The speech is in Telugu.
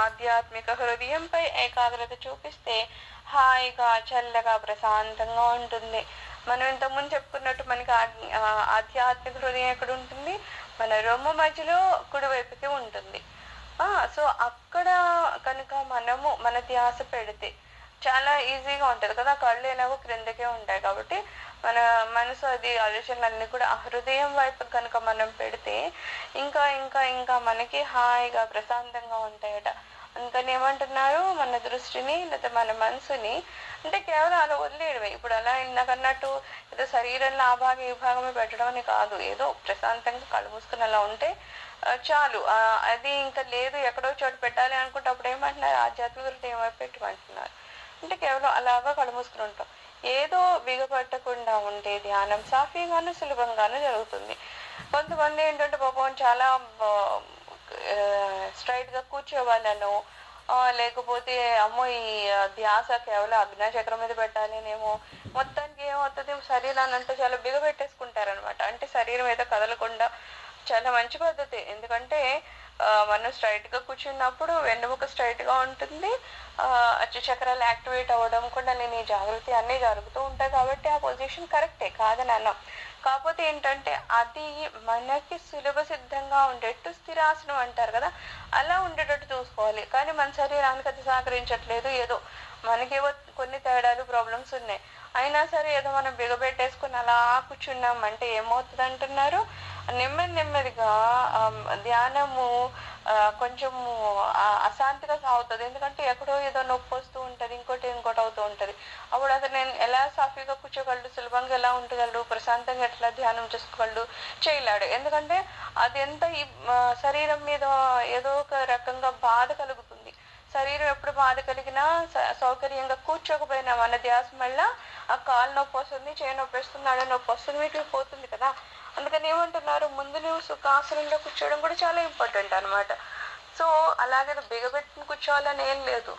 ఆధ్యాత్మిక హృదయంపై ఏకాగ్రత చూపిస్తే హాయిగా చల్లగా ప్రశాంతంగా ఉంటుంది. మనం ఇంతకుముందు చెప్పుకున్నట్టు మనకి ఆధ్యాత్మిక హృదయం ఎక్కడ ఉంటుంది? మన రొమ్ము మధ్యలో కుడివైపుకి ఉంటుంది. సో అక్కడ కనుక మనము మన ధ్యాస పెడితే చాలా ఈజీగా ఉంటది కదా. కళ్ళు ఎలాగో క్రిందకే ఉంటాయి కాబట్టి మన మనసు అది ఆలోచనలన్నీ కూడా ఆ హృదయం వైపు కనుక మనం పెడితే ఇంకా ఇంకా ఇంకా మనకి హాయిగా ప్రశాంతంగా ఉంటాయట. అందుకని ఏమంటున్నారు, మన దృష్టిని లేదా మన మనసుని అంటే కేవలం అలా వదిలేయడమే. ఇప్పుడు అలా ఇందాకన్నట్టు ఏదో శరీరంలో ఆ భాగం ఈ భాగమే పెట్టడం అని కాదు. ఏదో ప్రశాంతంగా కళ్ళు మూసుకుని అలా ఉంటే చాలు. అది ఇంకా లేదు ఎక్కడో చోటు పెట్టాలి అనుకుంటే అప్పుడు ఏమంటున్నారు, ఆధ్యాత్మిక హృదయం వైపు పెట్టమంటున్నారు. అంటే కేవలం అలాగా కళ్ళు మూసుకుని ఉంటాం. ఏదో బిగపట్టకుండా ఉండే ధ్యానం సాఫీగాను సులభంగాను జరుగుతుంది. కొంతమంది ఏంటంటే పాపం చాలా స్ట్రైట్ గా కూర్చోవాలను, లేకపోతే అమ్మో ఈ ధ్యాస కేవలం అగ్నిచక్రం మీద పెట్టాలినేమో, మొత్తానికి ఏమవుతుంది శరీరాన్ని అంతా చాలా బిగబెట్టేసుకుంటారనమాట. అంటే శరీరం ఏదో కదలకుండా చాలా మంచి పద్ధతి. ఎందుకంటే మనం స్ట్రైట్ గా కూర్చున్నప్పుడు వెన్నుముక స్ట్రైట్ గా ఉంటుంది, అచ్చు చక్రాలు యాక్టివేట్ అవ్వడం కూడా నేను జాగృతి అన్నీ జరుగుతూ ఉంటాయి కాబట్టి ఆ పొజిషన్ కరెక్టే కాదని అన్నాం. కాకపోతే ఏంటంటే అది మనకి సులభ సిద్ధంగా ఉండేట్టు స్థిరాసనం అంటారు కదా, అలా ఉండేటట్టు చూసుకోవాలి. కానీ మన శరీరానికి అది సహకరించట్లేదు, ఏదో మనకేవో కొన్ని తేడాలు ప్రాబ్లమ్స్ ఉన్నాయి. అయినా సరే ఏదో మనం బిగబెట్టేసుకుని అలా కూర్చున్నాం అంటే ఏమవుతుంది అంటున్నారు, నెమ్మదిగా ధ్యానము కొంచెము అశాంతిగా సాగుతుంది. ఎందుకంటే ఎక్కడో ఏదో నొప్పి వస్తూ ఉంటది, ఇంకోటి అవుతూ ఉంటది. అప్పుడు అతను నేను ఎలా సాఫీగా కూర్చోగలడు, సులభంగా ఎలా ఉండగలడు, ప్రశాంతంగా ఎట్లా ధ్యానం చేసుకోగలడు, చేయలేడు. ఎందుకంటే అది ఎంత ఈ శరీరం మీద ఏదో ఒక రకంగా బాధ కలుగుతుంది. శరీరం ఎప్పుడు బాధ కలిగినా సౌకర్యంగా కూర్చోకపోయినా మన ధ్యాస మళ్ళా ఆ కాలు నొప్పి వస్తుంది, చేయి నొప్పి వస్తుంది, నడ నొప్పి వస్తుంది, వీటికి పోతుంది కదా. అందుకని ఏమంటున్నారు, ముందు నువ్వు సుఖాసనంలో కూర్చోవడం కూడా చాలా ఇంపార్టెంట్ అనమాట. సో అలాగే బిగబెట్టుకుని కూర్చోవాలని ఏం లేదు.